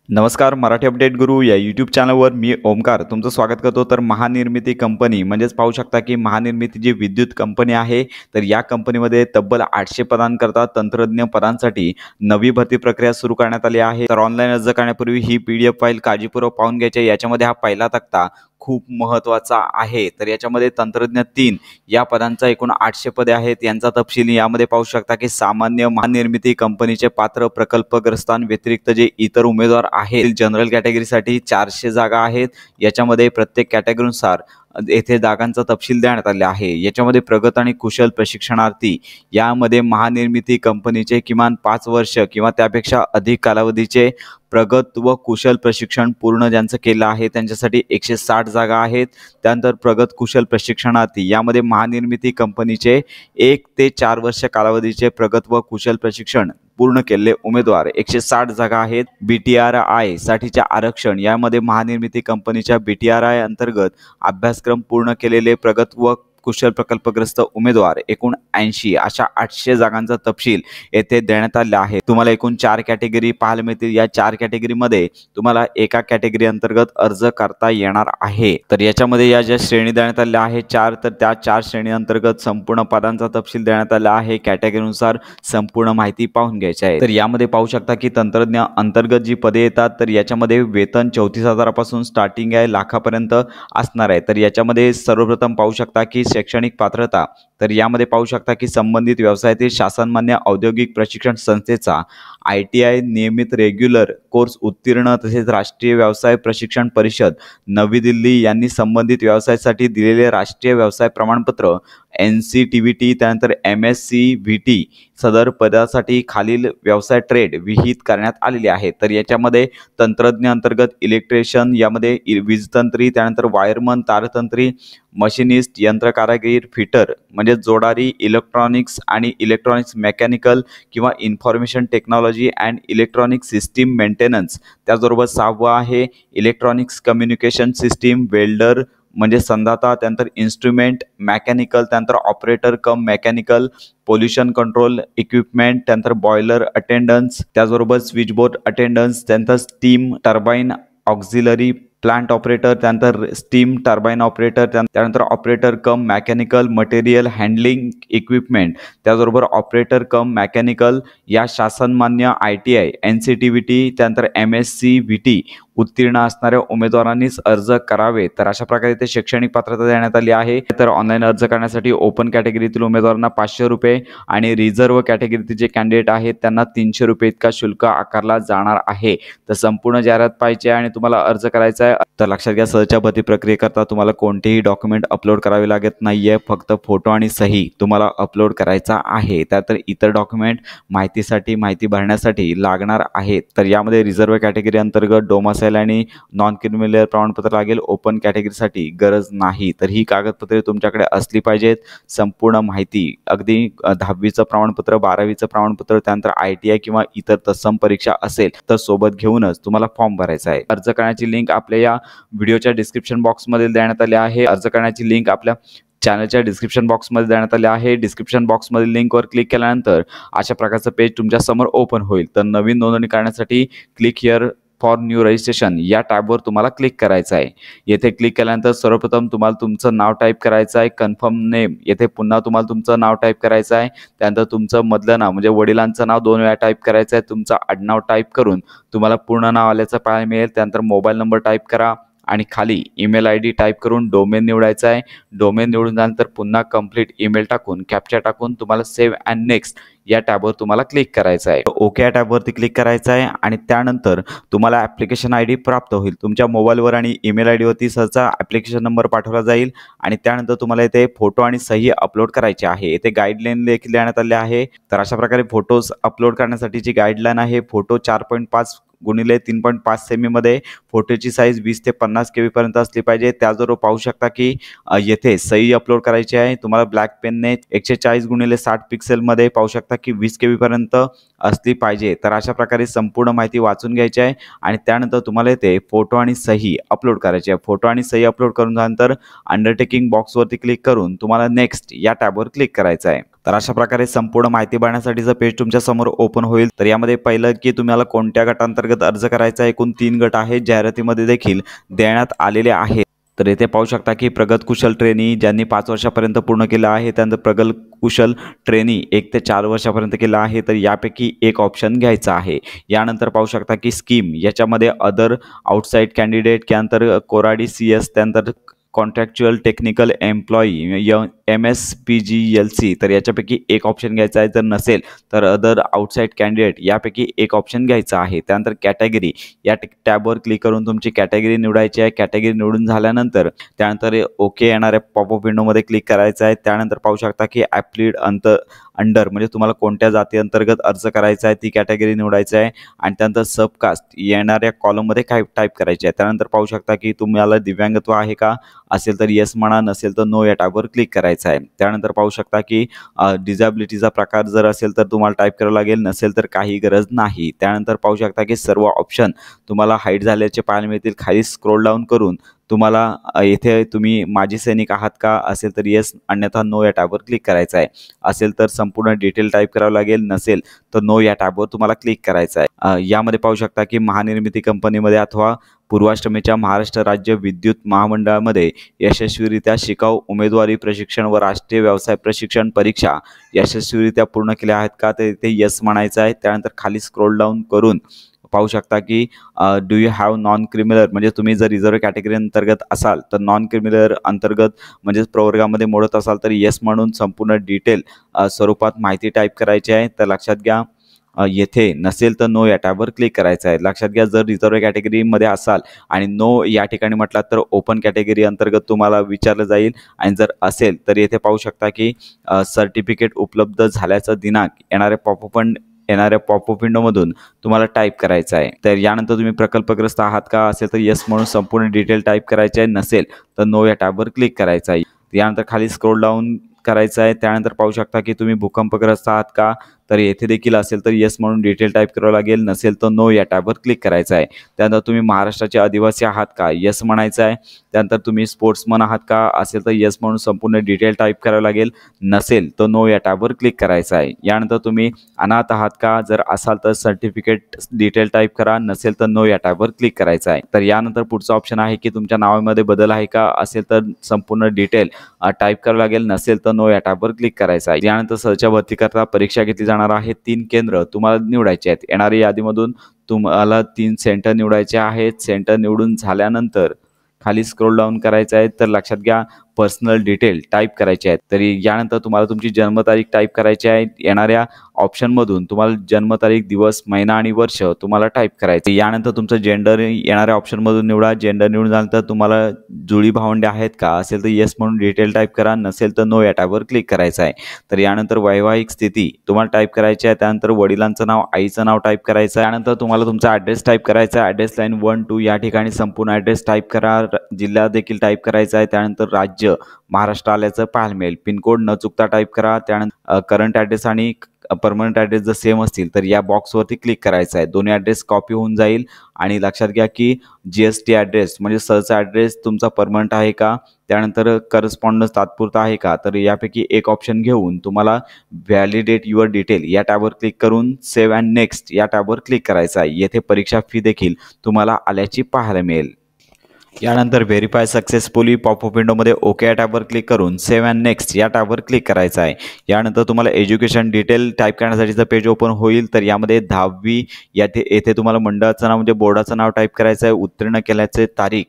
नमस्कार, मराठी अपडेट गुरु या यूट्यूब चॅनलवर मी ओमकार तुमचं स्वागत करतो। तर महानिर्मिती कंपनी म्हणजेच पाहू शकता की महानिर्मिती जी विद्युत कंपनी आहे, तर या कंपनीमध्ये तब्बल 800 पदांकरता तंत्रज्ञ पदांसाठी नवी भरती प्रक्रिया सुरू करण्यात आली आहे। तर ऑनलाईन अर्ज करण्यापूर्वी ही PDF फाईल काळजीपूर्वक पाहून घ्यायची। याच्यामध्ये हा पहिला तक्ता खूप महत्त्वाचा आहे। तर याच्यामध्ये तंत्रज्ञ 3 या पदांचा एकूण 800 पदे आहेत। यांचा तपशील यामध्ये पाहू शकता की सामान्य महानिर्मिती कंपनीचे पात्र प्रकल्पग्रस्तांव्यतिरिक्त जे इतर उमेदवार आहेत, जनरल कॅटेगरीसाठी 400 जागा आहेत। याच्यामध्ये प्रत्येक कॅटेगरीनुसार येथे जागांचा तपशील देण्यात आला आहे। याच्यामध्ये प्रगत आणि कुशल प्रशिक्षणार्थी यामध्ये महानिर्मिती कंपनीचे किमान 5 वर्ष किंवा त्यापेक्षा अधिक कालावधीचे प्रगत व कुशल प्रशिक्षण पूर्ण ज्यांचं केलं आहे त्यांच्यासाठी 160 जागा आहेत। त्यानंतर प्रगत कुशल प्रशिक्षणार्थी यामध्ये महानिर्मिती कंपनीचे 1 ते 4 वर्ष कालावधीचे प्रगत व कुशल प्रशिक्षण पूर्ण केलेले उमेदवार 160 जागा आहेत। BTRI साठीचे आरक्षण यामध्ये महानिर्मिती कंपनीच्या BTRI अंतर्गत अभ्यासक्रम पूर्ण केलेले प्रगत व कुशल प्रकल्पग्रस्त उमेदवार एकूण 80 अशा 800 जागांचा तपशील येथे देण्यात आला आहे। तुम्हाला एकूण 4 कॅटेगरी पाहायला मिळतील। या 4 कॅटेगरीमध्ये तुम्हाला एका कॅटेगरी अंतर्गत अर्ज करता येणार आहे। तर याच्यामध्ये या ज्या श्रेणी देण्यात आल्या आहे 4, तर त्या 4 श्रेणी अंतर्गत संपूर्ण पदांचा तपशील देण्यात आला आहे। कॅटेगरीनुसार संपूर्ण माहिती पाहून घ्यायची आहे। तर यामध्ये पाहू शकता की तंत्रज्ञ अंतर्गत जी पदे येतात, तर याच्यामध्ये वेतन 34,000 पासून स्टार्टिंग आहे, लाखापर्यंत असणार आहे। तर याच्यामध्ये सर्वप्रथम पाहू शकता की शैक्षणिक पात्रता, तर यामध्ये पाहू शकता की संबंधित व्यवसायातील शासनमान्य औद्योगिक प्रशिक्षण संस्थेचा ITI नियमित रेग्युलर कोर्स उत्तीर्ण तसेच राष्ट्रीय व्यवसाय प्रशिक्षण परिषद नवी दिल्ली यांनी संबंधित व्यवसायासाठी दिलेले राष्ट्रीय व्यवसाय प्रमाणपत्र NCTVT त्यानंतर MSCVT सदर पदासाठी खालील व्यवसाय ट्रेड विहित करण्यात आलेले आहे। तर याच्यामध्ये तंत्रज्ञ अंतर्गत इलेक्ट्रिशियन यामध्ये वीजतंत्री, त्यानंतर वायरमन, तारतंत्री, मशिनिस्ट, यंत्रकारागीर, फिटर म्हणजे जोडारी, इलेक्ट्रॉनिक्स आणि इलेक्ट्रॉनिक्स मेकॅनिकल किंवा information technology and electronic system maintenance. त्याचबरोबर 6वं आहे इलेक्ट्रॉनिक्स कम्युनिकेशन सिस्टीम, वेल्डर म्हणजे संदाता, त्यानंतर इन्स्ट्रुमेंट मेकॅनिकल, त्यानंतर ऑपरेटर कम मेकॅनिकल, पोल्युशन कंट्रोल इक्विपमेंट, त्यानंतर बॉयलर अटेंडन्स, त्याचबरोबर स्विचबोर्ड अटेंडन्स, त्यानंतर steam turbine auxiliary plant operator, त्यानंतर स्टीम टर्बाइन ऑपरेटर, त्यानंतर ऑपरेटर कम मेकॅनिकल मटेरियल हँडलिंग इक्विपमेंट, त्याचबरोबर ऑपरेटर कम मेकॅनिकल या शासनमान्य ITI NCTVT त्यानंतर MSCVT उत्तीर्ण असणाऱ्या उमेदवारांनीच अर्ज करावे। तर अशा प्रकारे ते शैक्षणिक पात्रता देण्यात आली आहे। तर ऑनलाईन अर्ज करण्यासाठी ओपन कॅटेगरीतील उमेदवारांना 500 रुपये आणि रिझर्व्ह कॅटेगरीतील जे कॅन्डिडेट आहेत त्यांना 300 रुपये इतका शुल्क आकारला जाणार आहे। तर संपूर्ण जाहिरात पाहिजे आणि तुम्हाला अर्ज करायचा आहे, तर लक्षात घ्या सहजच्या भरती प्रक्रियेकरता तुम्हाला कोणतेही डॉक्युमेंट अपलोड करावे लागत नाहीये, फक्त फोटो आणि सही तुम्हाला अपलोड करायचा आहे। त्यानंतर इतर डॉक्युमेंट माहिती भरण्यासाठी लागणार आहेत। तर यामध्ये रिझर्व्ह कॅटेगरी अंतर्गत डोमासाईल आणि नॉन क्रिमिनल प्रमाणपत्र लागेल, ओपन कॅटेगरीसाठी गरज नाही। तर ही कागदपत्रे तुमच्याकडे असली पाहिजेत। संपूर्ण माहिती अगदी 10वीचं प्रमाणपत्र, 12वीचं प्रमाणपत्र, त्यानंतर ITI किंवा इतर तत्सम परीक्षा असेल तर सोबत घेऊनच तुम्हाला फॉर्म भरायचा आहे। अर्ज करण्याची लिंक आपल्या या व्हिडिओच्या डिस्क्रिप्शन बॉक्समध्ये देण्यात आली आहे। अर्ज करण्याची लिंक आपल्या चॅनलच्या डिस्क्रिप्शन बॉक्समध्ये देण्यात आले आहे। डिस्क्रिप्शन बॉक्समधील लिंकवर क्लिक केल्यानंतर अशा प्रकारचं पेज तुमच्या समोर ओपन होईल। तर नवीन नोंदणी करण्यासाठी click here for new registration या टॅबवर तुम्हाला क्लिक करायचं आहे। येथे क्लिक केल्यानंतर सर्वप्रथम तुम्हाला तुमचं नाव टाईप करायचं आहे, कन्फर्म नेम, येथे पुन्हा तुम्हाला तुमचं नाव टाईप करायचं आहे। त्यानंतर तुमचं मधलं नाव म्हणजे वडिलांचं नाव 2 वेळा टाईप करायचं आहे। तुमचं आडनाव टाईप करून तुम्हाला पूर्ण नाव आल्याचं पाहायला मिळेल। त्यानंतर मोबाईल नंबर टाईप करा आणि खाली ईमेल ID टाईप करून डोमेन निवडायचा आहे। डोमेन निवडून झाल्यानंतर पुन्हा कंप्लीट ईमेल टाकून कॅप्चा टाकून तुम्हाला सेव्ह अँड नेक्स्ट या टॅबवर तुम्हाला क्लिक करायचं आहे। ओके या टॅबवरती क्लिक करायचं आहे आणि त्यानंतर तुम्हाला ॲप्लिकेशन ID प्राप्त होईल। तुमच्या मोबाईलवर आणि ईमेल ID वरती सहसा ॲप्लिकेशन नंबर पाठवला जाईल आणि त्यानंतर तुम्हाला इथे फोटो आणि सही अपलोड करायची आहे। इथे गाईडलाईन देखील देण्यात आले आहे। तर अशा प्रकारे फोटोज अपलोड करण्यासाठीची गाईडलाईन आहे। फोटो 4.5 गुणिले 3.5 सेमीमध्ये, फोटोची साईज 20 ते 50 KB पर्यंत असली पाहिजे। त्याचबरोबर पाहू शकता की येथे सही अपलोड करायची आहे। तुम्हाला ब्लॅक पेनने 140 गुणिले 60 पिक्सेलमध्ये पाहू शकता की 20 KB पर्यंत असली पाहिजे। तर अशा प्रकारे संपूर्ण माहिती वाचून घ्यायची आहे आणि त्यानंतर तुम्हाला इथे फोटो आणि सही अपलोड करायची आहे। फोटो आणि सही अपलोड करून झाल्यानंतर अंडरटेकिंग बॉक्सवरती क्लिक करून तुम्हाला नेक्स्ट या टॅबवर क्लिक करायचं आहे। तर अशा प्रकारे संपूर्ण माहिती भरण्यासाठीचं पेज तुमच्या समोर ओपन होईल। तर यामध्ये पहिलं की तुम्हाला कोणत्या गटांतर्गत अर्ज करायचा आहे, एकूण 3 गट आहेत जाहिरातीमध्ये देखील देण्यात आलेले आहेत। तर येथे पाहू शकता की प्रगत कुशल ट्रेनी ज्यांनी 5 वर्षापर्यंत पूर्ण केलं आहे, त्यानंतर प्रगत कुशल ट्रेनी 1 ते 4 वर्षापर्यंत केलं आहे, तर यापैकी एक ऑप्शन घ्यायचा आहे। यानंतर पाहू शकता की स्कीम याच्यामध्ये अदर आउटसाइड कॅन्डिडेट, त्यानंतर कोराडी CS, त्यानंतर कॉन्ट्रॅक्च्युअल टेक्निकल एम्प्लॉई MSPGLC, तर याच्यापैकी एक ऑप्शन घ्यायचा आहे। जर नसेल तर अदर आउटसाइड कॅन्डिडेट यापैकी एक ऑप्शन घ्यायचा आहे। त्यानंतर कॅटेगरी या टॅबवर क्लिक करून तुमची कॅटेगरी निवडायची आहे। कॅटेगरी निवडून झाल्यानंतर त्यानंतर ओके येणाऱ्या पॉपअप विंडोमध्ये क्लिक करायचं आहे। त्यानंतर पाहू शकता की ॲप्लिड अंडर म्हणजे तुम्हाला कोणत्या जाती अंतर्गत अर्ज करायचा आहे ती कॅटेगरी निवडायची आहे आणि त्यानंतर सबकास्ट येणाऱ्या कॉलममध्ये काय टाईप करायचे आहे। त्यानंतर पाहू शकता की तुम्हाला दिव्यांगत्व आहे का, असेल तर येस म्हणा, नसेल तर नो या टॅबवर क्लिक करायचं आहे। त्यानंतर पाहू शकता की डिझॅबिलिटीचा प्रकार जर असेल तर तुम्हाला टाईप करावं लागेल, नसेल तर काही गरज नाही। त्यानंतर पाहू शकता की सर्व ऑप्शन तुम्हाला हाईड झाल्याचे पाहायला मिळतील। खाली स्क्रोल डाऊन करून तुम्हाला येथे तुम्ही माजी सैनिक आहात का, असेल तर येस, अन्यथा नो या टॅबवर क्लिक करायचं आहे। असेल तर संपूर्ण डिटेल टाईप करावं लागेल, नसेल तर नो या टॅबवर तुम्हाला क्लिक करायचं आहे। यामध्ये पाहू शकता की महानिर्मिती कंपनीमध्ये अथवा पूर्वाश्रमीच्या महाराष्ट्र राज्य विद्युत महामंडळामध्ये यशस्वीरित्या शिकाऊ उमेदवारी प्रशिक्षण व राष्ट्रीय व्यवसाय प्रशिक्षण परीक्षा यशस्वीरित्या पूर्ण केल्या आहेत का, तर इथे येस म्हणायचं आहे। त्यानंतर खाली स्क्रोल डाऊन करून पाहू शकता की do you have non criminal, म्हणजे तुम्ही जर रिझर्व कॅटेगरी अंतर्गत असाल तर नॉन क्रिमिनल अंतर्गत म्हणजेच प्रवर्गामध्ये मोडत असाल तर येस म्हणून संपूर्ण डिटेल स्वरूपात माहिती टाईप करायची आहे। तर लक्षात घ्या येथे नसेल तर नो या टॅबवर क्लिक करायचं आहे। लक्षात घ्या जर रिझर्व कॅटेगरीमध्ये असाल आणि नो या ठिकाणी म्हटलात तर ओपन कॅटेगरी अंतर्गत तुम्हाला विचारलं जाईल आणि जर असेल तर येथे पाहू शकता की सर्टिफिकेट उपलब्ध झाल्याचा दिनांक येणाऱ्या पॉपअप विंडोमधून तुम्हाला टाईप करायचं आहे। तर यानंतर तुम्ही प्रकल्पग्रस्त आहात का, असेल तर येस म्हणून संपूर्ण डिटेल टाईप करायचे आहे, नसेल तर नो या टॅबवर क्लिक करायचं आहे। यानंतर खाली स्क्रोल डाऊन करायचं आहे। त्यानंतर पाहू शकता की तुम्ही भूकंपग्रस्त आहात का, तर येथे देखील असेल तर येस म्हणून डिटेल टाईप करावं लागेल, नसेल तर नो या टॅबवर क्लिक करायचं आहे। त्यानंतर तुम्ही महाराष्ट्राचे आदिवासी आहात का, येस म्हणायचं आहे। त्यानंतर तुम्ही स्पोर्ट्समन आहात का, असेल तर येस म्हणून संपूर्ण डिटेल टाईप करावं लागेल, नसेल तर नो या टॅबवर क्लिक करायचं आहे। यानंतर तुम्ही अनाथ आहात का, जर असाल तर सर्टिफिकेट डिटेल टाईप करा, नसेल तर नो या टॅबवर क्लिक करायचं आहे। तर यानंतर पुढचा ऑप्शन आहे की तुमच्या नावामध्ये बदल आहे का, असेल तर संपूर्ण डिटेल टाईप करावं लागेल, नसेल तर नो या टॅबवर क्लिक करायचं आहे। यानंतर सहच्या भरतीकरता परीक्षा घेतली जाणार आहे। 3 केंद्र तुम्हाला निवडायचे आहेत। येणाऱ्या यादीमधून तुम्हाला 3 सेंटर निवडायचे आहेत। सेंटर निवडून झाल्यानंतर खाली स्क्रोल डाऊन करायचं आहे। तर लक्षात घ्या पर्सनल डिटेल टाईप करायचे आहेत। तरी यानंतर तुम्हाला तुमची जन्मतारीख टाईप करायची आहे। येणाऱ्या ऑप्शनमधून तुम्हाला जन्मतारीख, दिवस, महिना आणि वर्ष तुम्हाला टाईप करायचं। यानंतर तुमचं जेंडर येणाऱ्या ऑप्शनमधून निवडा। जेंडर निवडून झाल्यानंतर तुम्हाला जुळी भावंडे आहेत का, असेल तर येस म्हणून डिटेल टाईप करा, नसेल तर नो या टॅबवर क्लिक करायचं आहे। तर यानंतर वैवाहिक स्थिती तुम्हाला टाईप करायची आहे। त्यानंतर वडिलांचं नाव, आईचं नाव टाईप करायचं आहे। त्यानंतर तुम्हाला तुमचा ॲड्रेस टाईप करायचा आहे। ॲड्रेस लाईन 1, 2 या ठिकाणी संपूर्ण ॲड्रेस टाईप करा। जिल्हा देखील टाईप करायचा आहे। त्यानंतर राज्य महाराष्ट्र आल्याचं पाहायला मिळेल। पिनकोड न चुकता टाईप करा। त्यानंतर करंट ॲड्रेस आणि परमनंट ॲड्रेस जर सेम असतील तर या बॉक्सवरती क्लिक करायचं आहे। दोन्ही ॲड्रेस कॉपी होऊन जाईल आणि लक्षात घ्या की GST ॲड्रेस म्हणजे सहचा ॲड्रेस तुमचा परमनंट आहे का, त्यानंतर करस्पॉन्डन्स तात्पुरता आहे का, तर यापैकी एक ऑप्शन घेऊन तुम्हाला व्हॅलिडेट युअर डिटेल या टॅबवर क्लिक करून सेव्ह अँड नेक्स्ट या टॅबवर क्लिक करायचं आहे। येथे परीक्षा फी देखील तुम्हाला आल्याची पाहायला मिळेल। यानंतर व्हेरीफाय सक्सेसफुली पॉपअप विंडोमध्ये ओके या टॅबवर क्लिक करून सेव्ह अँड नेक्स्ट या टॅबवर क्लिक करायचं आहे। यानंतर तुम्हाला एज्युकेशन डिटेल टाईप करण्यासाठीचं पेज ओपन होईल। तर यामध्ये 10वी येथे तुम्हाला मंडळाचं नाव म्हणजे बोर्डाचं नाव टाईप करायचं आहे। उत्तीर्ण केल्याचे तारीख,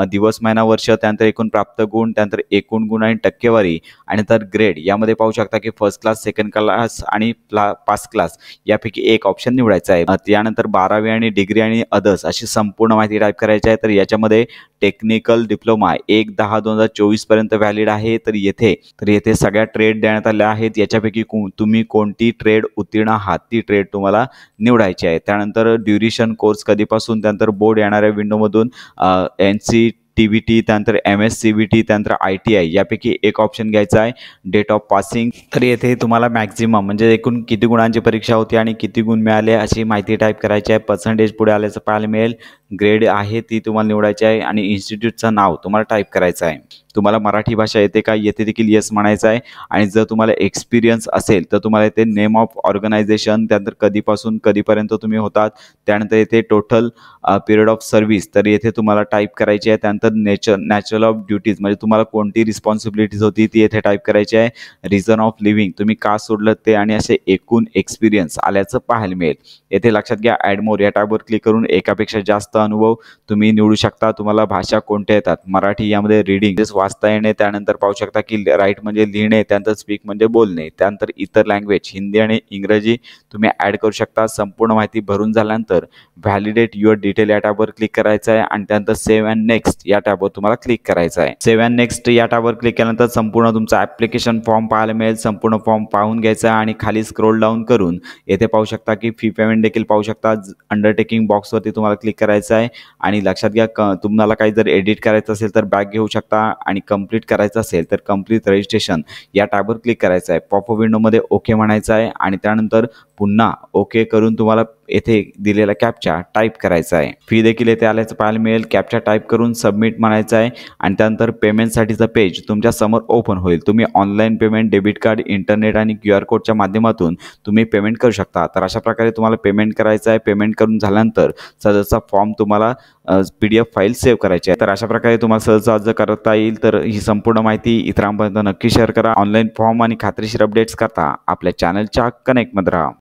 दिवस, महिना, वर्ष, त्यानंतर एकूण प्राप्त गुण, त्यानंतर एकूण गुण आणि टक्केवारी आणि तर ग्रेड। यामध्ये पाहू शकता की फर्स्ट क्लास, सेकंड क्लास आणि पास क्लास यापैकी एक ऑप्शन निवडायचा आहे। त्यानंतर 12वी आणि डिग्री आणि अदर्स अशी संपूर्ण माहिती टाईप करायची आहे। तर याच्यामध्ये टेक्निकल डिप्लोमा 1/10/2024 पर्यंत व्हॅलिड आहे। तर येथे सगळ्या ट्रेड देण्यात आल्या आहेत। याच्यापैकी तुम्ही कोणती ट्रेड उत्तीर्ण आहात ती ट्रेड तुम्हाला निवडायची आहे। त्यानंतर ड्युरेशन कोर्स कधीपासून, त्यानंतर बोर्ड येणाऱ्या विंडोमधून NCTBT, त्यानंतर MSCBT, त्यानंतर ITI यापैकी एक ऑप्शन घ्यायचा आहे। डेट ऑफ पासिंग, तर येथे तुम्हाला मॅक्झिमम म्हणजे एकूण किती गुणांची परीक्षा होती आणि किती गुण मिळाले अशी माहिती टाईप करायची आहे। पर्सेंटेज पुढे आल्याचं पाहायला मिळेल। ग्रेड आहे ती तुम्हाला निवडायची आहे आणि इन्स्टिट्यूटचं नाव तुम्हाला टाईप करायचं आहे। तुम्हाला मराठी भाषा येते का, येते देखील येस म्हणायचं आहे. आणि जर तुम्हाला एक्सपिरियन्स असेल तर तुम्हाला इथे नेम ऑफ ऑर्गनायझेशन, त्यानंतर कधीपासून कधीपर्यंत तुम्ही होतात, त्यानंतर इथे टोटल पिरियड ऑफ सर्व्हिस तर येथे तुम्हाला टाईप करायची आहे. त्यानंतर नॅचरल ऑफ ड्युटीज म्हणजे तुम्हाला कोणती रिस्पॉन्सिबिलिटीज होती ती येथे टाईप करायची आहे. रिझन ऑफ लिव्हिंग तुम्ही का सोडलं ते, आणि असे एकूण एक्सपिरियन्स आल्याचं पाहायला मिळेल. येथे लक्षात घ्या ॲड मोर या टॅबवर क्लिक करून एकापेक्षा जास्त अनुभव तुम्ही निवडू शकता. तुम्हाला भाषा कोणत्या येतात, मराठी यामध्ये रीडिंग वाचता येणे, त्यानंतर पाहू शकता की राईट म्हणजे लिहिणे, त्यानंतर स्पीक म्हणजे बोलणे, त्यानंतर इतर लँग्वेज हिंदी आणि इंग्रजी तुम्ही ॲड करू शकता. संपूर्ण माहिती भरून झाल्यानंतर व्हॅलिडेट युअर डिटेल या टॅबवर क्लिक करायचं आहे आणि त्यानंतर सेव्ह अँड नेक्स्ट या टॅबवर तुम्हाला क्लिक करायचं आहे. सेव्ह अँड नेक्स्ट या टॅबवर क्लिक केल्यानंतर संपूर्ण तुमचा ॲप्लिकेशन फॉर्म पाहायला मिळेल. संपूर्ण फॉर्म पाहून घ्यायचा आणि खाली स्क्रोल डाऊन करून येथे पाहू शकता की फी पेमेंट देखील पाहू शकता. अंडरटेकिंग बॉक्सवरती तुम्हाला क्लिक करायचं आहे आणि लक्षात घ्या तुम्हाला काही जर एडिट करायचं असेल तर बॅक घेऊ शकता आणि कंप्लीट करायचं असेल तर कंप्लीट रजिस्ट्रेशन या टॅबवर क्लिक करायचं आहे. पॉपअप विंडोमध्ये ओके म्हणायचं आहे आणि त्यानंतर पुन्हा ओके करून तुम्हाला येथे दिलेला कॅप्चा टाईप करायचा आहे. फी देखील येथे आल्याचं पाहायला मिळेल. कॅप्चा टाईप करून सबमिट म्हणायचं आहे आणि त्यानंतर पेमेंटसाठीचं पेज तुमच्या समोर ओपन होईल. तुम्ही online payment, debit card, internet आणि QR कोडच्या माध्यमातून तुम्ही पेमेंट करू शकता. तर अशा प्रकारे तुम्हाला पेमेंट करायचं आहे. पेमेंट करून झाल्यानंतर सहजचा फॉर्म तुम्हाला PDF फाईल सेव्ह करायची आहे. तर अशा प्रकारे तुम्हाला सहज अर्ज करता येईल. तर ही संपूर्ण माहिती इतरांपर्यंत नक्की शेअर करा. ऑनलाईन फॉर्म आणि खात्रीशीर अपडेट्स करता आपल्या चॅनलच्या कनेक्टमध्ये राहा.